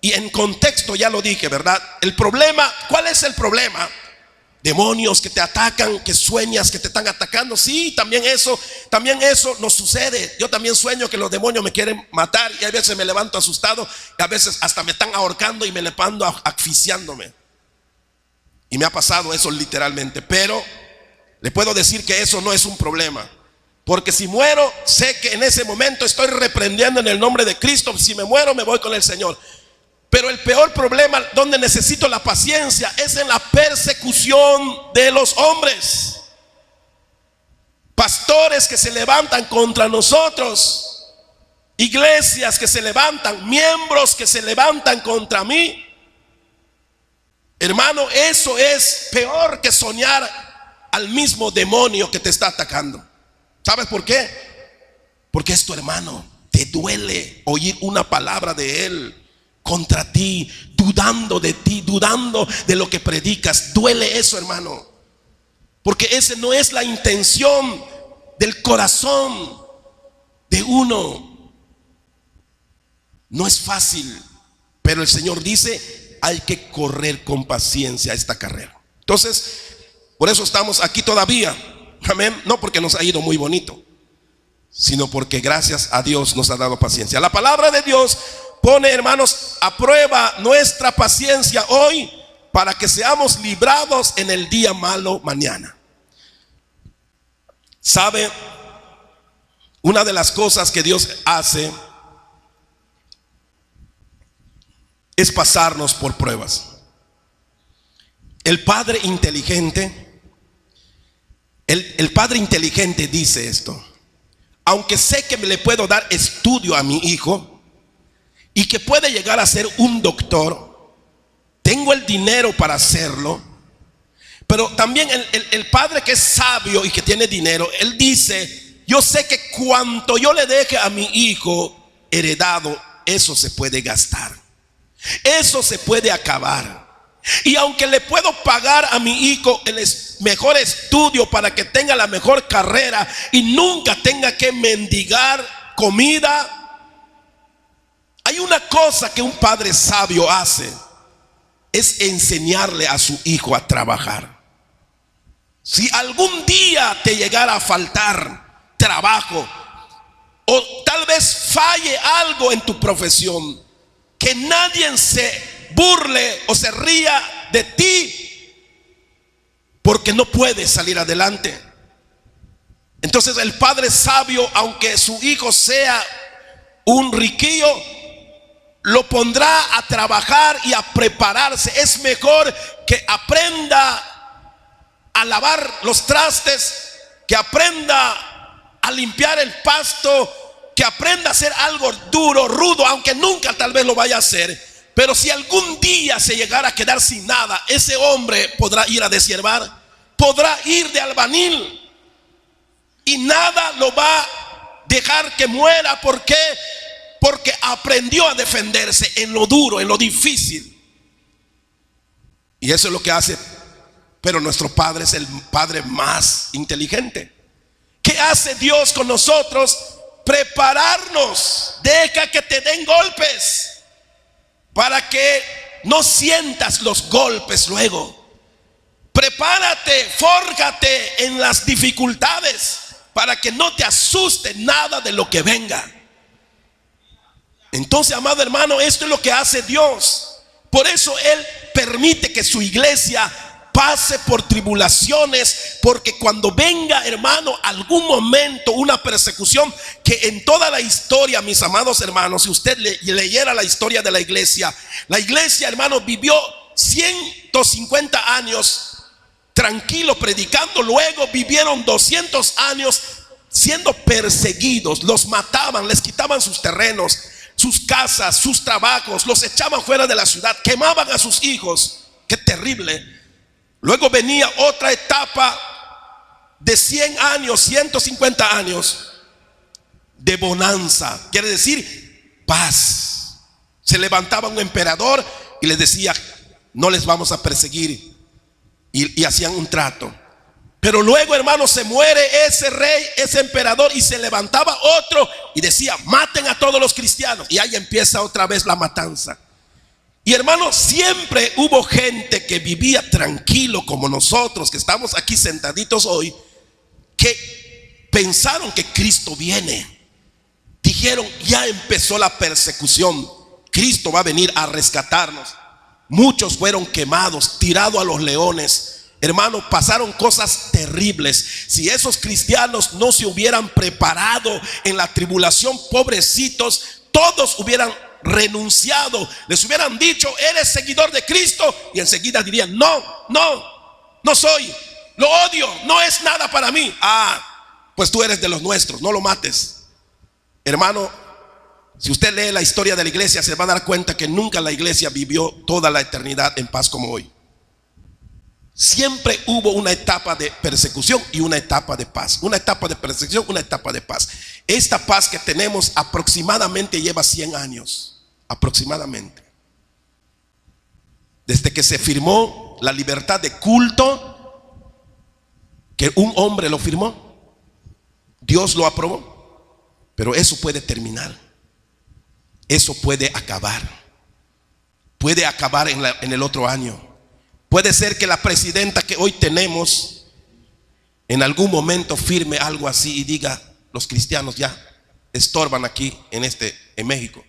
Y en contexto ya lo dije, ¿verdad? El problema, ¿cuál es el problema? Demonios que te atacan, que sueñas que te están atacando. Sí, también eso nos sucede. Yo también sueño que los demonios me quieren matar, y a veces me levanto asustado, y a veces hasta me están ahorcando y me levanto asfixiándome. Y me ha pasado eso literalmente. Pero le puedo decir que eso no es un problema, porque si muero, sé que en ese momento estoy reprendiendo en el nombre de Cristo. Si me muero, me voy con el Señor. Pero el peor problema donde necesito la paciencia es en la persecución de los hombres. Pastores que se levantan contra nosotros, iglesias que se levantan, miembros que se levantan contra mí. Hermano, eso es peor que soñar al mismo demonio que te está atacando. ¿Sabes por qué? Porque es tu hermano. te duele oír una palabra de Él contra ti, dudando de ti, dudando de lo que predicas. Duele eso, hermano, porque esa no es la intención del corazón de uno. No es fácil, pero el Señor dice: hay que correr con paciencia esta carrera. Entonces, por eso estamos aquí todavía. Amén. No porque nos ha ido muy bonito, sino porque gracias a Dios nos ha dado paciencia. La palabra de Dios pone, hermanos, a prueba nuestra paciencia hoy para que seamos librados en el día malo mañana. ¿Sabe? Una de las cosas que Dios hace es pasarnos por pruebas. El padre inteligente, el padre inteligente dice esto: aunque sé que le puedo dar estudio a mi hijo y que puede llegar a ser un doctor, tengo el dinero para hacerlo, pero también el padre que es sabio y que tiene dinero, él dice: yo sé que cuanto yo le deje a mi hijo heredado, eso se puede gastar, eso se puede acabar. Y aunque le puedo pagar a mi hijo el mejor estudio para que tenga la mejor carrera y nunca tenga que mendigar comida, hay una cosa que un padre sabio hace: es enseñarle a su hijo a trabajar. Si algún día te llegara a faltar trabajo, o tal vez falle algo en tu profesión, que nadie se burle o se ría de ti porque no puedes salir adelante. Entonces el padre sabio, aunque su hijo sea un riquillo, lo pondrá a trabajar y a prepararse. Es mejor que aprenda a lavar los trastes, que aprenda a limpiar el pasto, que aprenda a hacer algo duro, rudo, aunque nunca tal vez lo vaya a hacer. Pero si algún día se llegara a quedar sin nada, ese hombre podrá ir a deshiervar, podrá ir de albañil, y nada lo va a dejar que muera. ¿Por qué? Porque aprendió a defenderse en lo duro, en lo difícil. Y eso es lo que hace. Pero nuestro Padre es el Padre más inteligente. ¿Qué hace Dios con nosotros? Prepararnos. Deja que te den golpes para que no sientas los golpes luego. Prepárate, fórjate en las dificultades para que no te asuste nada de lo que venga. Entonces, amado hermano, esto es lo que hace Dios. Por eso Él permite que su iglesia pase por tribulaciones, porque cuando venga, hermano, algún momento, una persecución, que en toda la historia, mis amados hermanos, si usted leyera la historia de la iglesia, hermano, vivió 150 años tranquilo predicando. Luego vivieron 200 años siendo perseguidos, los mataban, les quitaban sus terrenos, sus casas, sus trabajos, los echaban fuera de la ciudad, quemaban a sus hijos. Qué terrible. Luego venía otra etapa de 100 años, 150 años de bonanza, quiere decir paz. Se levantaba un emperador y les decía: no les vamos a perseguir, y hacían un trato. Pero luego, hermanos, se muere ese rey, ese emperador, y se levantaba otro y decía: maten a todos los cristianos. Y ahí empieza otra vez la matanza. Y hermanos, siempre hubo gente que vivía tranquilo, como nosotros que estamos aquí sentaditos hoy, que pensaron que Cristo viene. Dijeron: ya empezó la persecución, Cristo va a venir a rescatarnos. Muchos fueron quemados, tirados a los leones. Hermanos, pasaron cosas terribles. Si esos cristianos no se hubieran preparado en la tribulación, pobrecitos, todos hubieran renunciado. Les hubieran dicho: eres seguidor de Cristo, y enseguida dirían: no soy, lo odio, no es nada para mí. Pues tú eres de los nuestros, no lo mates. Hermano, si usted lee la historia de la iglesia, se va a dar cuenta que nunca la iglesia vivió toda la eternidad en paz como hoy. Siempre hubo una etapa de persecución y una etapa de paz. Una etapa de persecución, una etapa de paz. Esta paz que tenemos aproximadamente lleva 100 años. Aproximadamente. Desde que se firmó la libertad de culto, que un hombre lo firmó, Dios lo aprobó. Pero eso puede terminar. Eso puede acabar. Puede acabar en el otro año. Puede ser que la presidenta que hoy tenemos en algún momento firme algo así y diga: los cristianos ya estorban aquí en México.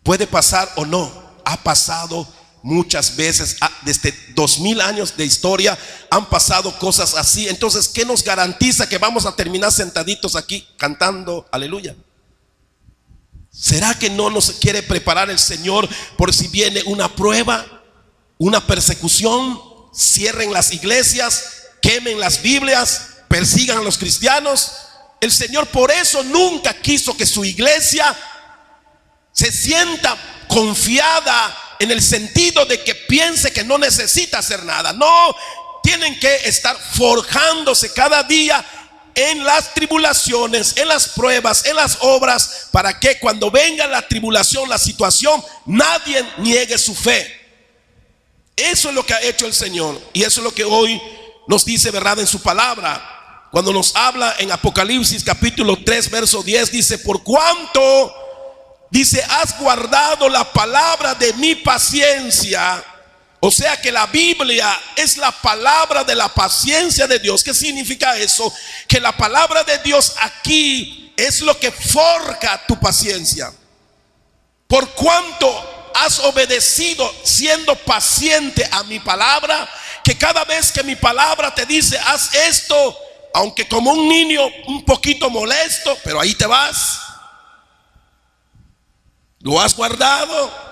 Puede pasar o no. Ha pasado muchas veces. Desde 2000 años de historia han pasado cosas así. Entonces, ¿qué nos garantiza que vamos a terminar sentaditos aquí cantando aleluya? ¿Será que no nos quiere preparar el Señor por si viene una prueba, una persecución? Cierren las iglesias, quemen las Biblias, persigan a los cristianos. El Señor por eso nunca quiso que su iglesia se sienta confiada en el sentido de que piense que no necesita hacer nada. No, tienen que estar forjándose cada día en las tribulaciones, en las pruebas, en las obras, para que cuando venga la tribulación, la situación, nadie niegue su fe. Eso es lo que ha hecho el Señor, y eso es lo que hoy nos dice, ¿verdad?, en su palabra. Cuando nos habla en Apocalipsis capítulo 3 verso 10, dice: por cuanto, dice, has guardado la palabra de mi paciencia. O sea que la Biblia es la palabra de la paciencia de Dios. ¿Qué significa eso? Que la palabra de Dios aquí es lo que forja tu paciencia. Por cuanto has obedecido siendo paciente a mi palabra, que cada vez que mi palabra te dice haz esto, aunque como un niño un poquito molesto, pero ahí te vas, lo has guardado.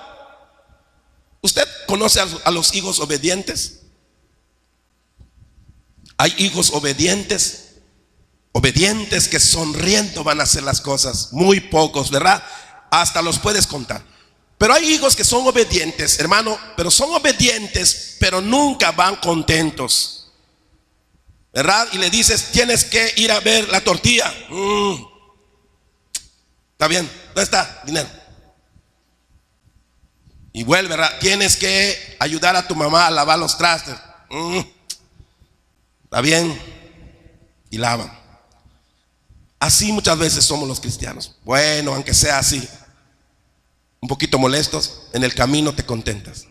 ¿Usted conoce a los hijos obedientes? Hay hijos obedientes que sonriendo van a hacer las cosas. Muy pocos, ¿verdad? Hasta los puedes contar. Pero hay hijos que son obedientes, hermano, pero son obedientes, pero nunca van contentos, ¿verdad? Y le dices: tienes que ir a ver la tortilla. Está bien, ¿dónde está? Dinero. Y vuelve, ¿verdad? Tienes que ayudar a tu mamá a lavar los trastes. Está bien. Y lavan. Así muchas veces somos los cristianos. Bueno, aunque sea así, un poquito molestos, en el camino te contentas.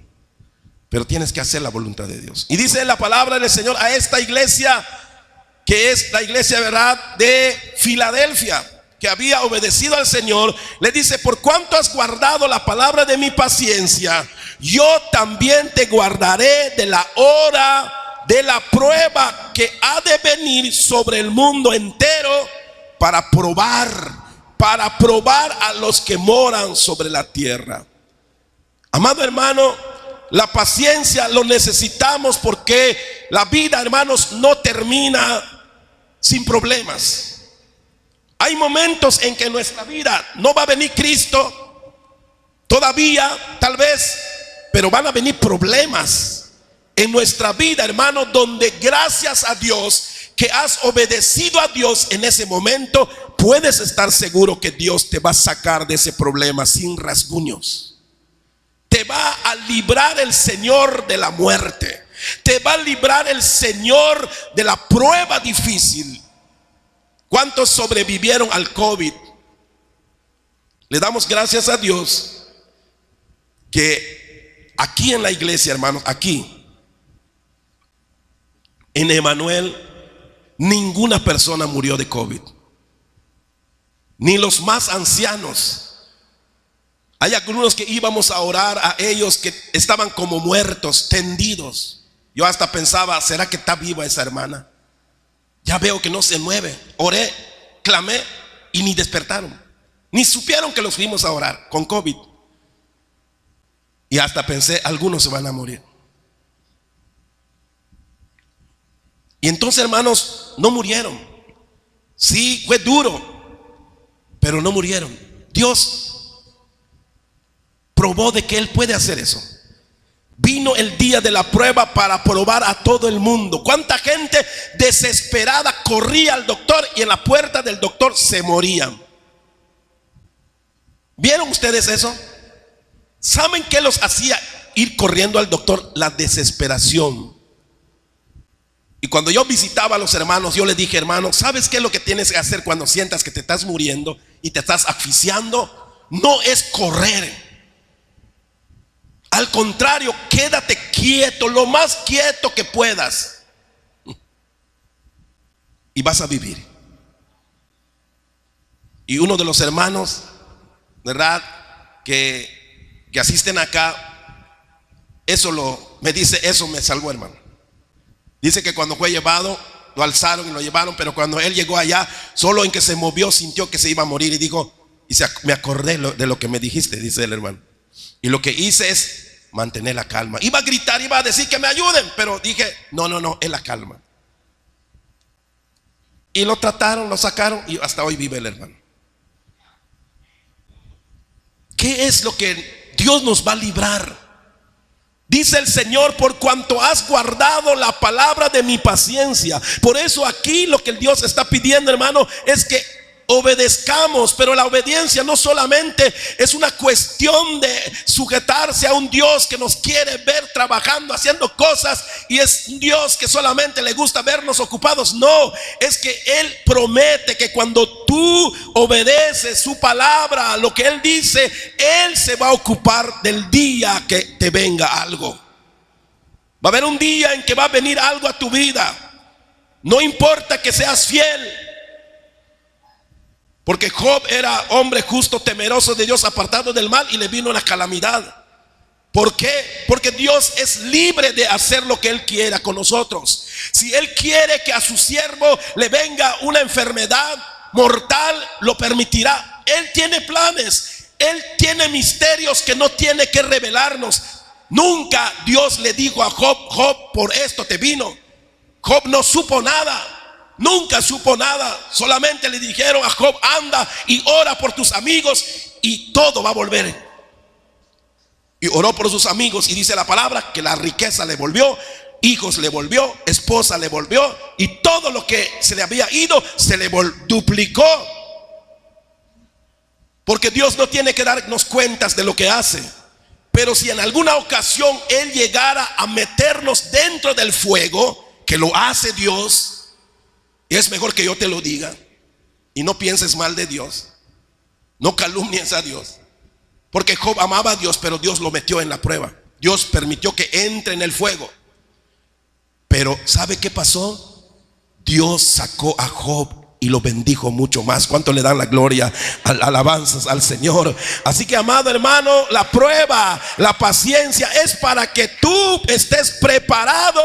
Pero tienes que hacer la voluntad de Dios. Y dice la palabra del Señor a esta iglesia, que es la iglesia, ¿verdad?, de Filadelfia, que había obedecido al Señor, le dice: por cuanto has guardado la palabra de mi paciencia, yo también te guardaré de la hora de la prueba que ha de venir sobre el mundo entero, para probar a los que moran sobre la tierra. Amado hermano, la paciencia lo necesitamos, porque la vida, hermanos, no termina sin problemas. Hay momentos en que en nuestra vida no va a venir Cristo todavía, tal vez, pero van a venir problemas en nuestra vida, hermano, donde gracias a Dios que has obedecido a Dios en ese momento, puedes estar seguro que Dios te va a sacar de ese problema sin rasguños. Te va a librar el Señor de la muerte. Te va a librar el Señor de la prueba difícil. ¿Cuántos sobrevivieron al COVID? Le damos gracias a Dios que aquí en la iglesia, hermanos, aquí en Emanuel, ninguna persona murió de COVID, ni los más ancianos. Hay algunos que íbamos a orar a ellos que estaban como muertos, tendidos. Yo hasta pensaba: ¿será que está viva esa hermana? Ya veo que no se mueve. Oré, clamé y ni despertaron, ni supieron que los fuimos a orar con COVID. Y hasta pensé: algunos se van a morir. Y entonces, hermanos, no murieron. Sí, fue duro, pero no murieron. Dios probó de que Él puede hacer eso. Vino el día de la prueba para probar a todo el mundo. ¿Cuánta gente desesperada corría al doctor y en la puerta del doctor se morían? ¿Vieron ustedes eso? ¿Saben qué los hacía ir corriendo al doctor? La desesperación. Y cuando yo visitaba a los hermanos, yo les dije: hermano, ¿sabes qué es lo que tienes que hacer cuando sientas que te estás muriendo y te estás asfixiando? No es correr. Al contrario, quédate quieto, lo más quieto que puedas, y vas a vivir. Y uno de los hermanos, ¿verdad?, que asisten acá, me dice, eso me salvó, hermano. Dice que cuando fue llevado, lo alzaron y lo llevaron, pero cuando él llegó allá, solo en que se movió, sintió que se iba a morir y dijo, me acordé de lo que me dijiste, dice el hermano. Y lo que hice es mantener la calma. Iba a gritar, iba a decir que me ayuden, pero dije, no, es la calma. Y lo trataron, lo sacaron y hasta hoy vive el hermano. ¿Qué es lo que Dios nos va a librar? Dice el Señor: por cuanto has guardado la palabra de mi paciencia. Por eso aquí lo que el Dios está pidiendo, hermano, es que obedezcamos. Pero la obediencia no solamente es una cuestión de sujetarse a un Dios que nos quiere ver trabajando, haciendo cosas, y es un Dios que solamente le gusta vernos ocupados. No, es que Él promete que cuando tú obedeces su palabra, lo que Él dice, Él se va a ocupar del día que te venga algo. Va a haber un día en que va a venir algo a tu vida. No importa que seas fiel. Porque Job era hombre justo, temeroso de Dios, apartado del mal, y le vino la calamidad. ¿Por qué? Porque Dios es libre de hacer lo que Él quiera con nosotros. Si Él quiere que a su siervo le venga una enfermedad mortal, lo permitirá. Él tiene planes, Él tiene misterios que no tiene que revelarnos. Nunca Dios le dijo a Job: Job, por esto te vino. Job no supo nada. Nunca supo nada. Solamente le dijeron a Job: anda y ora por tus amigos y todo va a volver. Y oró por sus amigos, y dice la palabra que la riqueza le volvió, hijos le volvió, esposa le volvió, y todo lo que se le había ido se le duplicó. Porque Dios no tiene que darnos cuentas de lo que hace. Pero si en alguna ocasión Él llegara a meternos dentro del fuego, que lo hace Dios, es mejor que yo te lo diga y no pienses mal de Dios. No calumnies a Dios. Porque Job amaba a Dios, pero Dios lo metió en la prueba. Dios permitió que entre en el fuego. Pero ¿sabe qué pasó? Dios sacó a Job y lo bendijo mucho más. ¿Cuánto le dan la gloria, alabanzas al Señor? Así que, amado hermano, la prueba, la paciencia es para que tú estés preparado.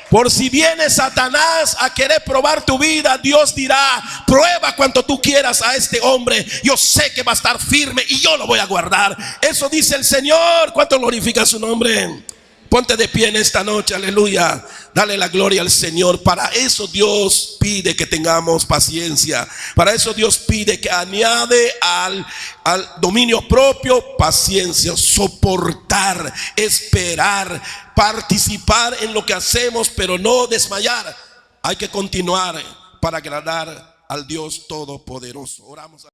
Por si viene Satanás a querer probar tu vida, Dios dirá: prueba cuanto tú quieras a este hombre, yo sé que va a estar firme y yo lo voy a guardar. Eso dice el Señor. ¿Cuánto glorifica su nombre? Ponte de pie en esta noche, aleluya. Dale la gloria al Señor. Para eso Dios pide que tengamos paciencia. Para eso Dios pide que añade al dominio propio paciencia, soportar, esperar, participar en lo que hacemos, pero no desmayar. Hay que continuar para agradar al Dios Todopoderoso. Oramos.